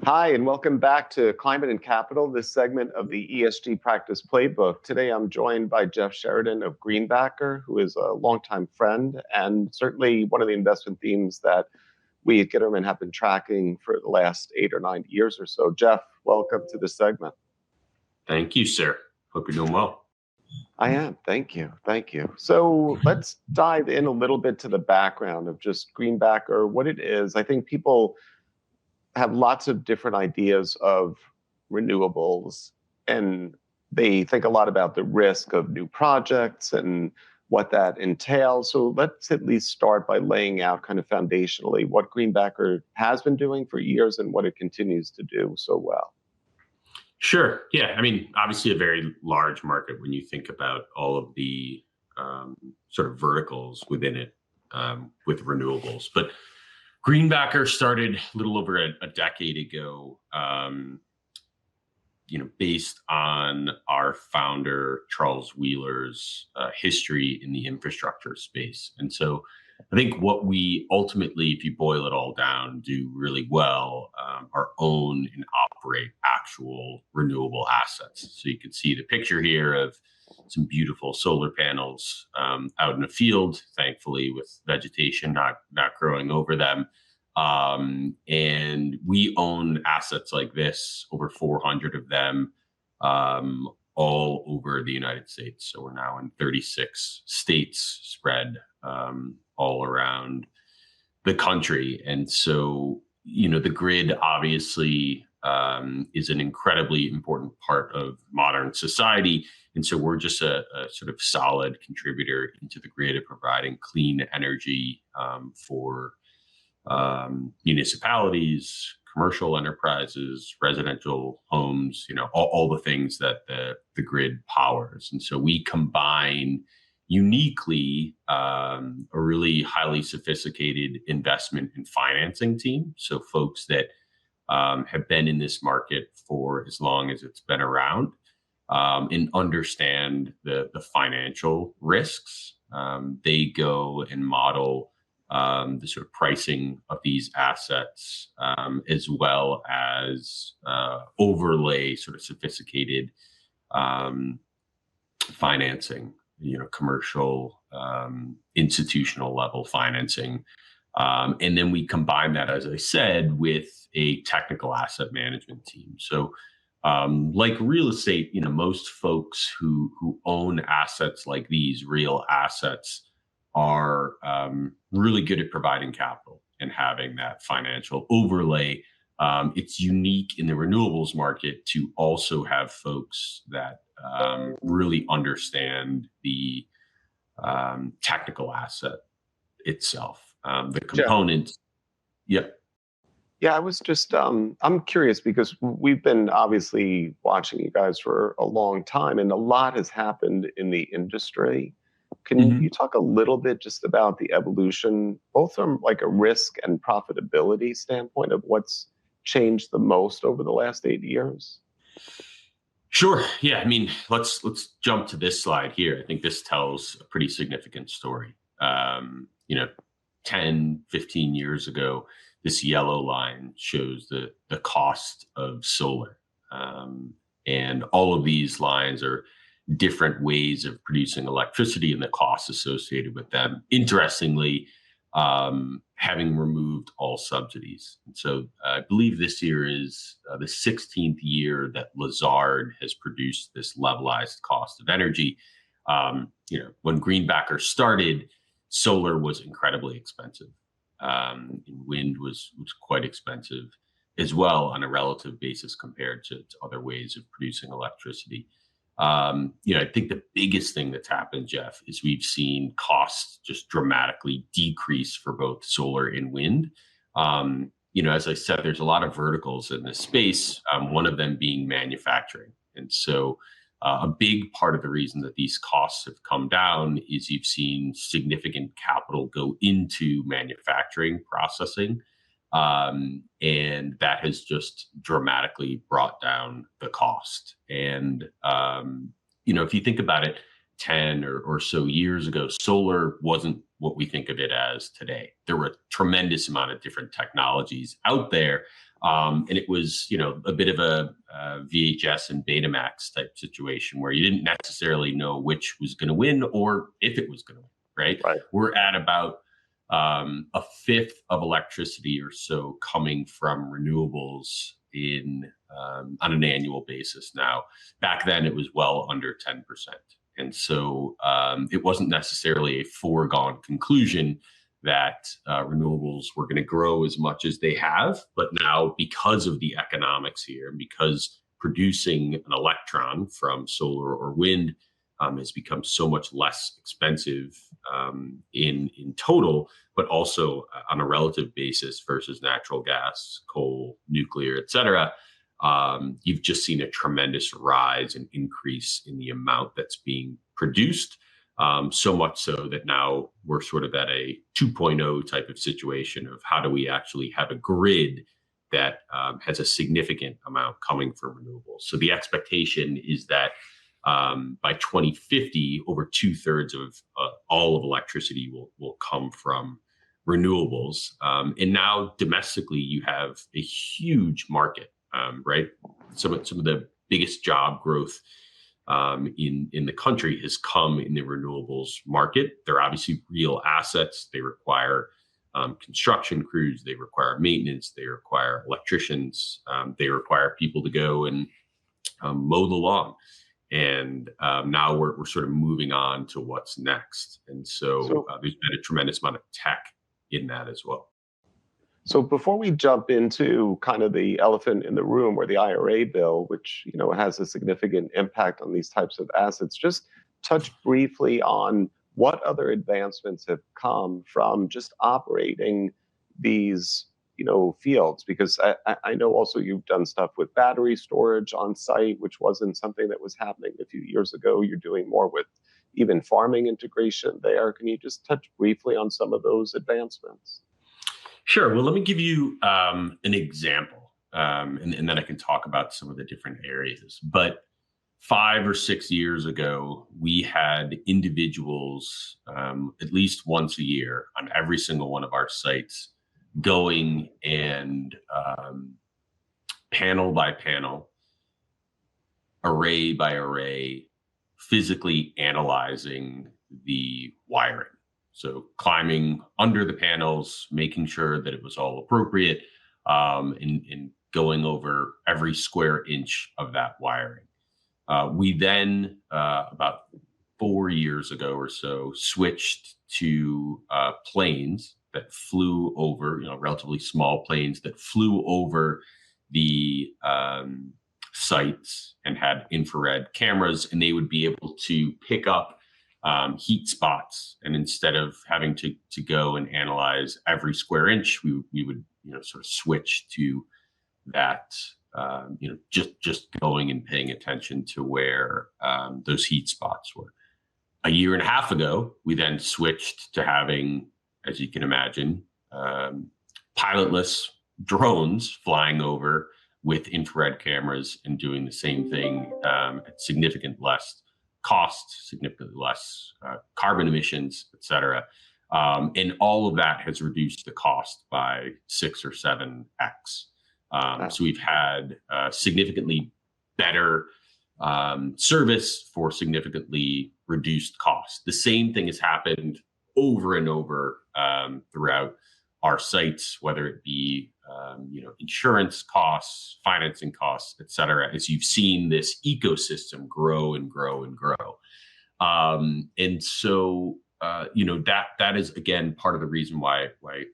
Hi, and welcome back to Climate and Capital, this segment of the ESG Practice Playbook. Today, I'm joined by Jeff Sheridan of Greenbacker, who is a longtime friend and certainly one of the investment themes that we at Gitterman have been tracking for the last 8 or 9 years or so. Jeff, welcome to the segment. Thank you, sir. Hope you're doing well. I am. Thank you. Thank you. So let's dive in a little bit to the background of just Greenbacker, what it is. I think people have lots of different ideas of renewables, and they think a lot about the risk of new projects and what that entails. So let's at least start by laying out kind of foundationally what Greenbacker has been doing for years and what it continues to do so well. Sure. Yeah. I mean, obviously a very large market when you think about all of the sort of verticals within it with renewables. But Greenbacker started a little over a decade ago, based on our founder, Charles Wheeler's history in the infrastructure space. And so I think what we ultimately, if you boil it all down, do really well are own and operate actual renewable assets. So you can see the picture here of some beautiful solar panels out in a field, thankfully with vegetation not growing over them. And we own assets like this, over 400 of them, all over the United States. So we're now in 36 states spread all around the country. And so, the grid obviously is an incredibly important part of modern society. And so we're just a sort of solid contributor into the grid of providing clean energy for municipalities, commercial enterprises, residential homes, all the things that the grid powers. And so we combine uniquely a really highly sophisticated investment and financing team. So folks that have been in this market for as long as it's been around and understand the financial risks. They go and model the sort of pricing of these assets, as well as overlay sort of sophisticated financing, commercial, institutional level financing. And then we combine that, as I said, with a technical asset management team. So like real estate, most folks who own assets like these, real assets, are really good at providing capital and having that financial overlay. It's unique in the renewables market to also have folks that really understand the technical asset itself, the components. Yeah. Yeah, I was just, I'm curious because we've been obviously watching you guys for a long time and a lot has happened in the industry. Can you talk a little bit just about the evolution, both from like a risk and profitability standpoint of what's changed the most over the last 8 years? Sure. Yeah. I mean, let's jump to this slide here. I think this tells a pretty significant story. 10, 15 years ago, this yellow line shows the cost of solar. And all of these lines are different ways of producing electricity and the costs associated with them. Interestingly, having removed all subsidies. And so I believe this year is the 16th year that Lazard has produced this levelized cost of energy. When Greenbacker started, solar was incredibly expensive. And wind was quite expensive as well on a relative basis compared to other ways of producing electricity. I think the biggest thing that's happened, Jeff, is we've seen costs just dramatically decrease for both solar and wind. As I said, there's a lot of verticals in this space, one of them being manufacturing. And so a big part of the reason that these costs have come down is you've seen significant capital go into manufacturing processing. And that has just dramatically brought down the cost. And, if you think about it, 10 or so years ago, solar wasn't what we think of it as today. There were a tremendous amount of different technologies out there. And it was, a bit of a VHS and Betamax type situation where you didn't necessarily know which was going to win or if it was going to win, right? Right. We're at about a fifth of electricity or so coming from renewables on an annual basis now. Back then, it was well under 10%. And so it wasn't necessarily a foregone conclusion that renewables were going to grow as much as they have. But now, because of the economics here, because producing an electron from solar or wind has become so much less expensive in total, but also on a relative basis versus natural gas, coal, nuclear, et cetera, you've just seen a tremendous rise and increase in the amount that's being produced. So much so that now we're sort of at a 2.0 type of situation of how do we actually have a grid that has a significant amount coming from renewables. So the expectation is that by 2050, over 2/3 of all of electricity will come from renewables. And now domestically, you have a huge market, right? Some of the biggest job growth in the country has come in the renewables market. They're obviously real assets. They require construction crews. They require maintenance. They require electricians. They require people to go and mow the lawn. And now we're sort of moving on to what's next. And so there's been a tremendous amount of tech in that as well. So before we jump into kind of the elephant in the room or the IRA bill, which has a significant impact on these types of assets, just touch briefly on what other advancements have come from just operating these fields, because I know also you've done stuff with battery storage on site, which wasn't something that was happening a few years ago. You're doing more with even farming integration there. Can you just touch briefly on some of those advancements? Sure. Well, let me give you an example, and then I can talk about some of the different areas. But 5 or 6 years ago, we had individuals at least once a year on every single one of our sites going and panel by panel, array by array, physically analyzing the wiring. So climbing under the panels, making sure that it was all appropriate, and going over every square inch of that wiring. We then, about 4 years ago or so, switched to planes that flew over, relatively small planes that flew over the sites and had infrared cameras, and they would be able to pick up heat spots. And instead of having to go and analyze every square inch, we would sort of switch to that. Just going and paying attention to where those heat spots were. A year and a half ago, we then switched to having, as you can imagine, pilotless drones flying over with infrared cameras and doing the same thing at significant less cost, significantly less carbon emissions, et cetera. And all of that has reduced the cost by 6 or 7x. So we've had significantly better service for significantly reduced cost. The same thing has happened over and over throughout our sites, whether it be insurance costs, financing costs, et cetera, as you've seen this ecosystem grow and grow and grow. And so that is, again, part of the reason why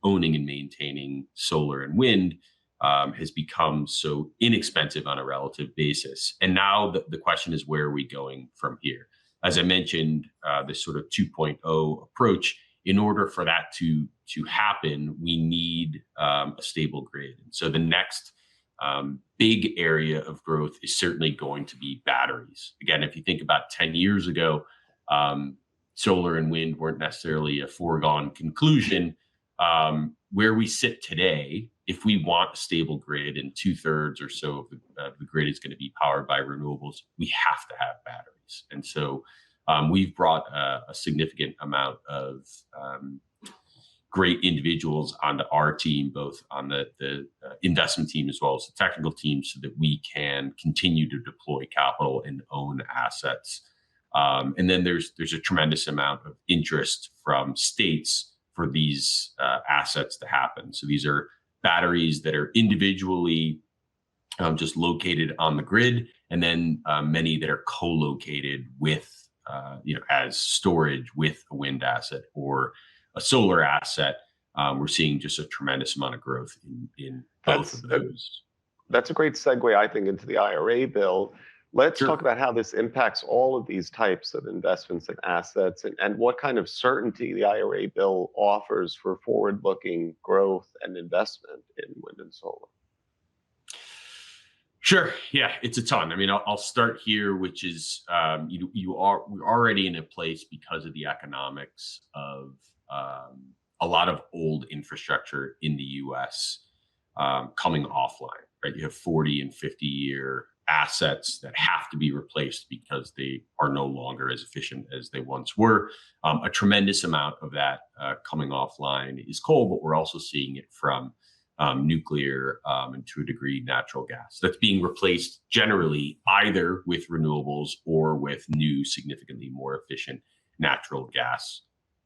owning and maintaining solar and wind has become so inexpensive on a relative basis. And now the question is, where are we going from here? As I mentioned, this sort of 2.0 approach, in order for that to happen, we need a stable grid. And so the next big area of growth is certainly going to be batteries. Again, if you think about 10 years ago, solar and wind weren't necessarily a foregone conclusion. Where we sit today, if we want a stable grid and 2/3 or so of the grid is going to be powered by renewables, we have to have batteries. And so We've brought a significant amount of great individuals onto our team, both on the investment team as well as the technical team, so that we can continue to deploy capital and own assets. And then there's a tremendous amount of interest from states for these assets to happen. So these are batteries that are individually just located on the grid, and then many that are co-located with, as storage with a wind asset or a solar asset. We're seeing just a tremendous amount of growth in both of those. That's a great segue, I think, into the IRA bill. Let's Sure. talk about how this impacts all of these types of investments and assets, and what kind of certainty the IRA bill offers for forward-looking growth and investment in wind and solar. Sure. Yeah, it's a ton. I mean, I'll start here, which is we're already in a place because of the economics of a lot of old infrastructure in the U.S. Coming offline. Right, you have 40 and 50-year assets that have to be replaced because they are no longer as efficient as they once were. A tremendous amount of that coming offline is coal, but we're also seeing it from nuclear and to a degree natural gas. That's being replaced generally either with renewables or with new, significantly more efficient natural gas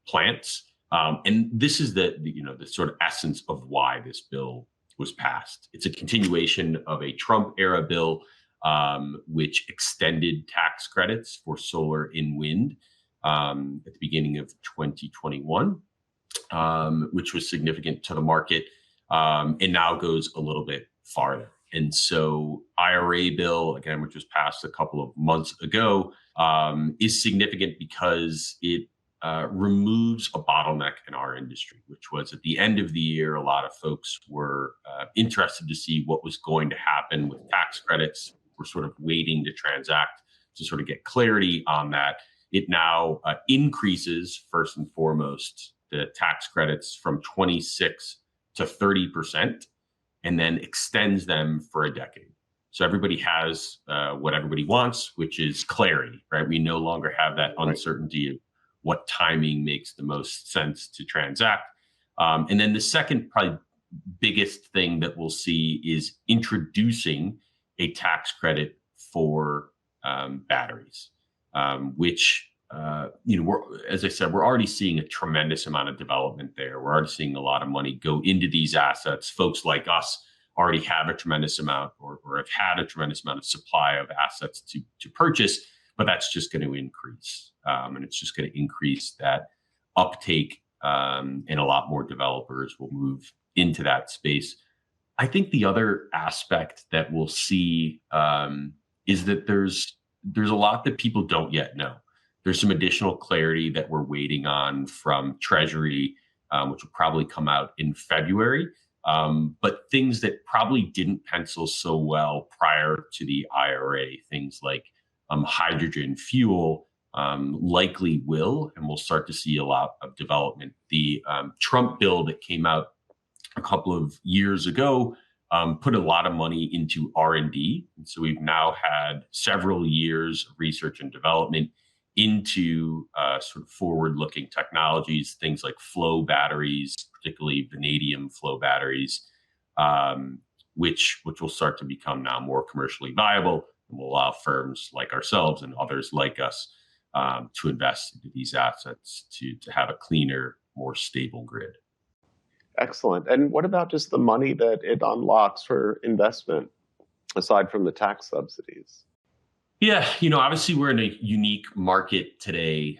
plants. And this is the sort of essence of why this bill was passed. It's a continuation of a Trump era bill, which extended tax credits for solar and wind at the beginning of 2021, which was significant to the market. And now goes a little bit farther. And so IRA bill, again, which was passed a couple of months ago, is significant because it removes a bottleneck in our industry, which was at the end of the year, a lot of folks were interested to see what was going to happen with tax credits. We're sort of waiting to transact to sort of get clarity on that. It now increases, first and foremost, the tax credits from 26 to 30%, and then extends them for a decade. So everybody has what everybody wants, which is clarity, right? We no longer have that uncertainty of what timing makes the most sense to transact. And then the second, probably biggest thing that we'll see is introducing a tax credit for batteries, which as I said, we're already seeing a tremendous amount of development there. We're already seeing a lot of money go into these assets. Folks like us already have a tremendous amount or have had a tremendous amount of supply of assets to purchase, but that's just going to increase. And it's just going to increase that uptake, and a lot more developers will move into that space. I think the other aspect that we'll see is that there's a lot that people don't yet know. There's some additional clarity that we're waiting on from Treasury, which will probably come out in February. But things that probably didn't pencil so well prior to the IRA, things like hydrogen fuel, likely will, and we'll start to see a lot of development. The Trump bill that came out a couple of years ago put a lot of money into R&D. And so we've now had several years of research and development into sort of forward-looking technologies, things like flow batteries, particularly vanadium flow batteries, which will start to become now more commercially viable and will allow firms like ourselves and others like us to invest into these assets to have a cleaner, more stable grid. Excellent. And what about just the money that it unlocks for investment, aside from the tax subsidies? Yeah, obviously we're in a unique market today,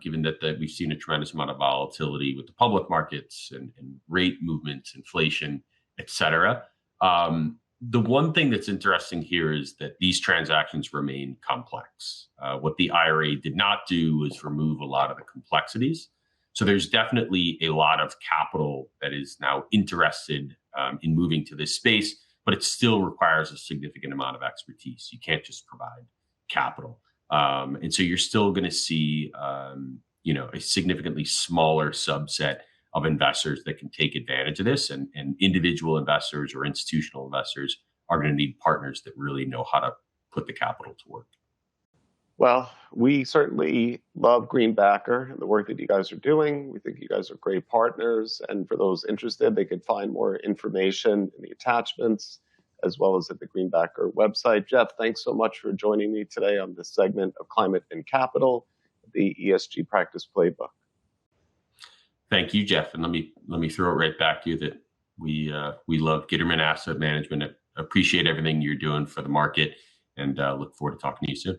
given that we've seen a tremendous amount of volatility with the public markets and rate movements, inflation, et cetera. The one thing that's interesting here is that these transactions remain complex. What the IRA did not do is remove a lot of the complexities. So there's definitely a lot of capital that is now interested in moving to this space, but it still requires a significant amount of expertise. You can't just provide capital. And so you're still going to see, a significantly smaller subset of investors that can take advantage of this, and individual investors or institutional investors are going to need partners that really know how to put the capital to work. Well, we certainly love Greenbacker and the work that you guys are doing. We think you guys are great partners. And for those interested, they could find more information in the attachments as well as at the Greenbacker website. Jeff, thanks so much for joining me today on this segment of Climate and Capital, the ESG Practice Playbook. Thank you, Jeff. And let me throw it right back to you that we love Gitterman Asset Management. Appreciate everything you're doing for the market, and look forward to talking to you soon.